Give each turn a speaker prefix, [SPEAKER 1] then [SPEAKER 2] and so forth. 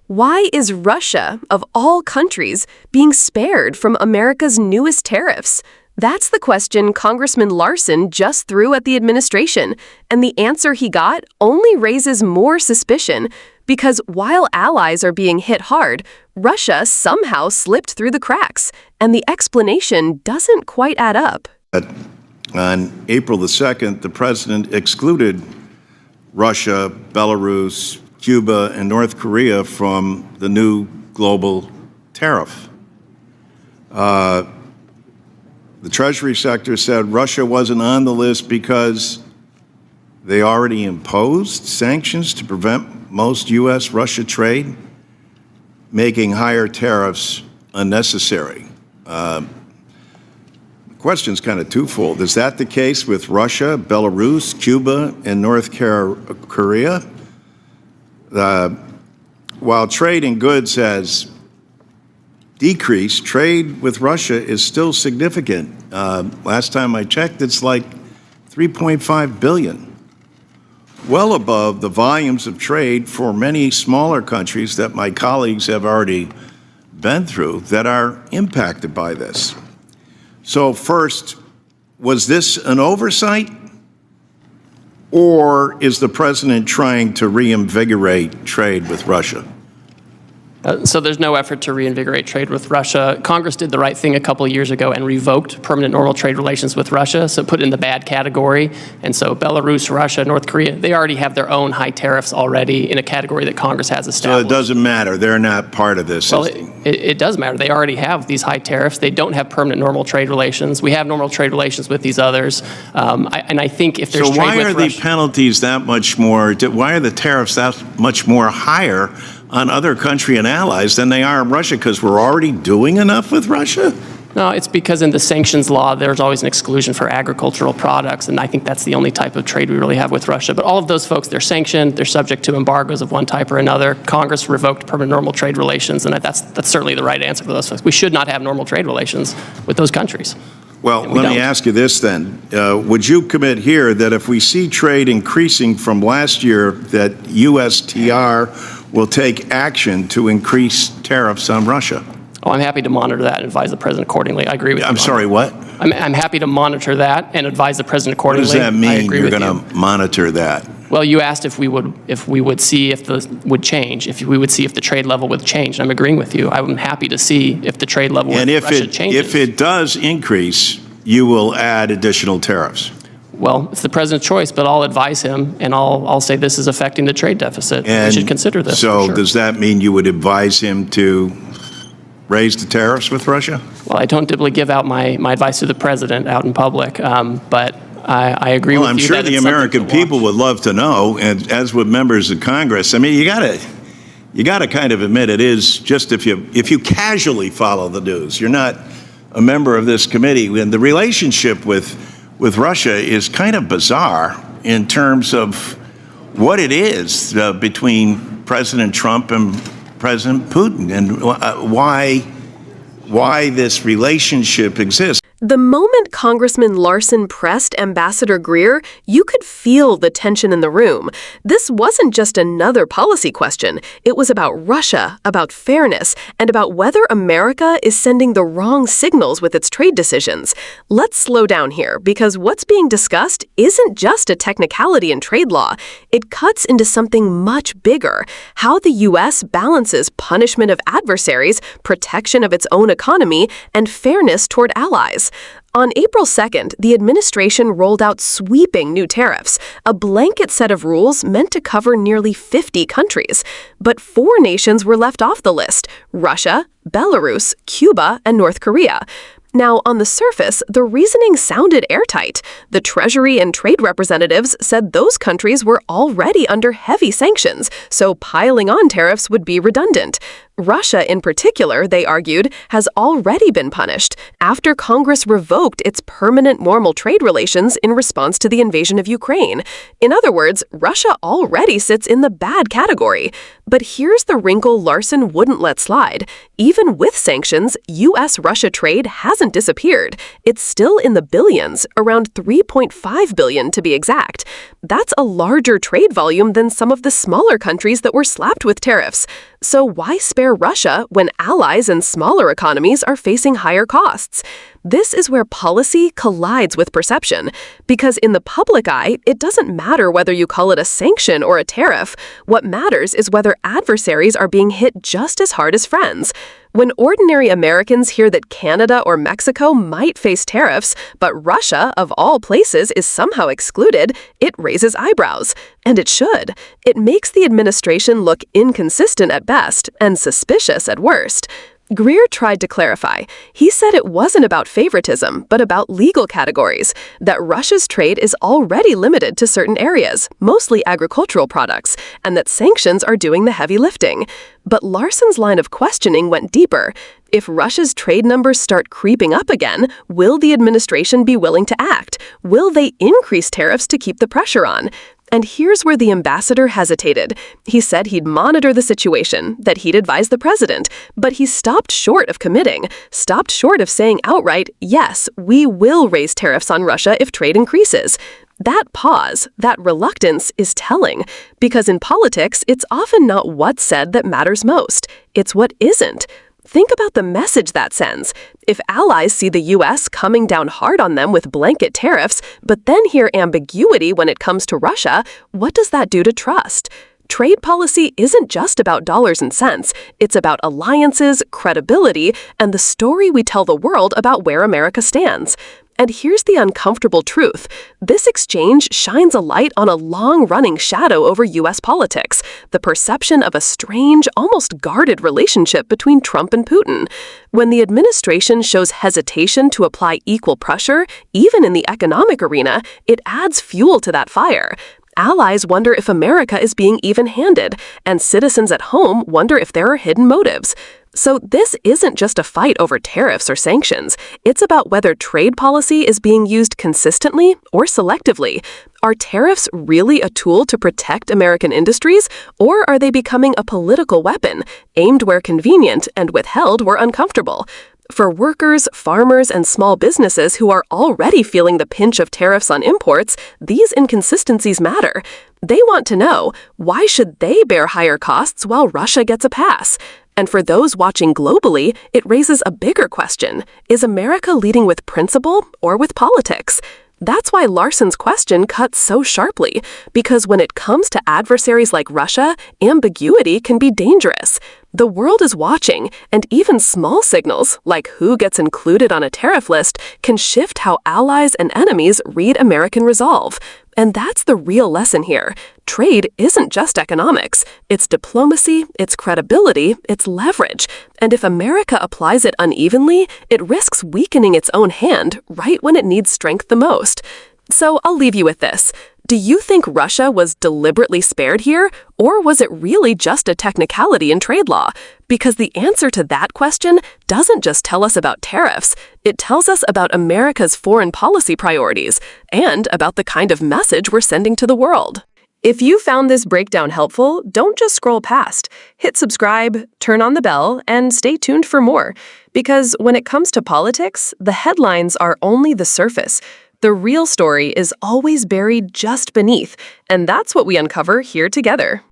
[SPEAKER 1] Why is Russia, of all countries, being spared from America's newest tariffs? That's the question Congressman Larson just threw at the administration, and the answer he got only raises more suspicion because while allies are being hit hard, Russia somehow slipped through the cracks, and the explanation doesn't quite add up.
[SPEAKER 2] On April the 2nd, the president excluded Russia, Belarus, Cuba, and North Korea from the new global tariff. The Treasury sector said Russia wasn't on the list because they already imposed sanctions to prevent most U.S.-Russia trade, making higher tariffs unnecessary. The question's kind of twofold. Is that the case with Russia, Belarus, Cuba, and North Korea? While trade in goods has decreased, trade with Russia is still significant. Last time I checked, it's like $3.5 billion, well above the volumes of trade for many smaller countries that my colleagues have already been through that are impacted by this. So first, was this an oversight, or is the president trying to reinvigorate trade with Russia?
[SPEAKER 3] So there's no effort to reinvigorate trade with Russia. Congress did the right thing a couple of years ago and revoked permanent normal trade relations with Russia, so put it in the bad category. And so Belarus, Russia, North Korea, they already have their own high tariffs already in a category that Congress has established.
[SPEAKER 2] So it doesn't matter. They're not part of this.
[SPEAKER 3] Well, it does matter. They already have these high tariffs. They don't have permanent normal trade relations. We have normal trade relations with these others. And I think if there's
[SPEAKER 2] so
[SPEAKER 3] trade
[SPEAKER 2] why
[SPEAKER 3] with
[SPEAKER 2] are
[SPEAKER 3] Russia,
[SPEAKER 2] the penalties that much more, why are the tariffs that much more higher on other country and allies than they are in Russia, because we're already doing enough with Russia?
[SPEAKER 3] No, it's because in the sanctions law, there's always an exclusion for agricultural products, and I think that's the only type of trade we really have with Russia. But all of those folks, they're sanctioned, they're subject to embargoes of one type or another. Congress revoked permanent normal trade relations, and that's certainly the right answer for those folks. We should not have normal trade relations with those countries.
[SPEAKER 2] Well, let me ask you this then. Would you commit here that if we see trade increasing from last year, that USTR will take action to increase tariffs on Russia?
[SPEAKER 3] Oh, I'm happy to monitor that and advise the president accordingly. I agree with you.
[SPEAKER 2] I'm sorry, what?
[SPEAKER 3] I'm happy to monitor that and advise the president
[SPEAKER 2] What
[SPEAKER 3] accordingly.
[SPEAKER 2] does that mean, you're going
[SPEAKER 3] you.
[SPEAKER 2] to monitor that?
[SPEAKER 3] Well, you asked if we would see if would change, if we would see if the trade level would change. And I'm agreeing with you. I'm happy to see if the trade level with Russia changes.
[SPEAKER 2] If it does increase, you will add additional tariffs.
[SPEAKER 3] Well, it's the president's choice, but I'll advise him, and I'll say this is affecting the trade deficit.
[SPEAKER 2] And
[SPEAKER 3] we should consider this.
[SPEAKER 2] So
[SPEAKER 3] sure.
[SPEAKER 2] does that mean you would advise him to raise the tariffs with Russia?
[SPEAKER 3] Well, I don't typically give out my advice to the president out in public, but I agree with you.
[SPEAKER 2] Well, I'm sure the American people would love to know, and as would members of Congress. I mean, you got to kind of admit it is just if you casually follow the news, you're not a member of this committee, and the relationship with Russia is kind of bizarre in terms of what it is between President Trump and President Putin, and why this relationship exists.
[SPEAKER 1] The moment Congressman Larson pressed Ambassador Greer, you could feel the tension in the room. This wasn't just another policy question. It was about Russia, about fairness, and about whether America is sending the wrong signals with its trade decisions. Let's slow down here, because what's being discussed isn't just a technicality in trade law. It cuts into something much bigger: how the U.S. balances punishment of adversaries, protection of its own economy, and fairness toward allies. On April 2nd, the administration rolled out sweeping new tariffs, a blanket set of rules meant to cover nearly 50 countries. But 4 nations were left off the list: Russia, Belarus, Cuba, and North Korea. Now, on the surface, the reasoning sounded airtight. The Treasury and trade representatives said those countries were already under heavy sanctions, so piling on tariffs would be redundant. Russia, in particular, they argued, has already been punished after Congress revoked its permanent normal trade relations in response to the invasion of Ukraine. In other words, Russia already sits in the bad category. But here's the wrinkle Larson wouldn't let slide. Even with sanctions, U.S.-Russia trade hasn't disappeared. It's still in the billions, around $3.5 billion to be exact. That's a larger trade volume than some of the smaller countries that were slapped with tariffs. So why spare Russia when allies and smaller economies are facing higher costs? This is where policy collides with perception, because in the public eye, it doesn't matter whether you call it a sanction or a tariff. What matters is whether adversaries are being hit just as hard as friends. When ordinary Americans hear that Canada or Mexico might face tariffs, but Russia, of all places, is somehow excluded, it raises eyebrows. And it should. It makes the administration look inconsistent at best and suspicious at worst. Greer tried to clarify. He said it wasn't about favoritism, but about legal categories, that Russia's trade is already limited to certain areas, mostly agricultural products, and that sanctions are doing the heavy lifting. But Larson's line of questioning went deeper. If Russia's trade numbers start creeping up again, will the administration be willing to act? Will they increase tariffs to keep the pressure on? And here's where the ambassador hesitated. He said he'd monitor the situation, that he'd advise the president, but he stopped short of committing, stopped short of saying outright, yes, we will raise tariffs on Russia if trade increases. That pause, that reluctance is telling, because in politics, it's often not what's said that matters most. It's what isn't. Think about the message that sends. If allies see the U.S. coming down hard on them with blanket tariffs, but then hear ambiguity when it comes to Russia, what does that do to trust? Trade policy isn't just about dollars and cents. It's about alliances, credibility, and the story we tell the world about where America stands. And here's the uncomfortable truth. This exchange shines a light on a long-running shadow over U.S. politics, the perception of a strange, almost guarded relationship between Trump and Putin. When the administration shows hesitation to apply equal pressure, even in the economic arena, it adds fuel to that fire. Allies wonder if America is being even-handed, and citizens at home wonder if there are hidden motives. So this isn't just a fight over tariffs or sanctions. It's about whether trade policy is being used consistently or selectively. Are tariffs really a tool to protect American industries, or are they becoming a political weapon, aimed where convenient and withheld where uncomfortable? For workers, farmers, and small businesses who are already feeling the pinch of tariffs on imports, these inconsistencies matter. They want to know, why should they bear higher costs while Russia gets a pass? And for those watching globally, it raises a bigger question. Is America leading with principle or with politics? That's why Larson's question cuts so sharply, because when it comes to adversaries like Russia, ambiguity can be dangerous. The world is watching, and even small signals, like who gets included on a tariff list, can shift how allies and enemies read American resolve. And that's the real lesson here. Trade isn't just economics. It's diplomacy, it's credibility, it's leverage. And if America applies it unevenly, it risks weakening its own hand right when it needs strength the most. So I'll leave you with this. Do you think Russia was deliberately spared here, or was it really just a technicality in trade law? Because the answer to that question doesn't just tell us about tariffs, it tells us about America's foreign policy priorities, and about the kind of message we're sending to the world. If you found this breakdown helpful, don't just scroll past. Hit subscribe, turn on the bell, and stay tuned for more. Because when it comes to politics, the headlines are only the surface. The real story is always buried just beneath, and that's what we uncover here together.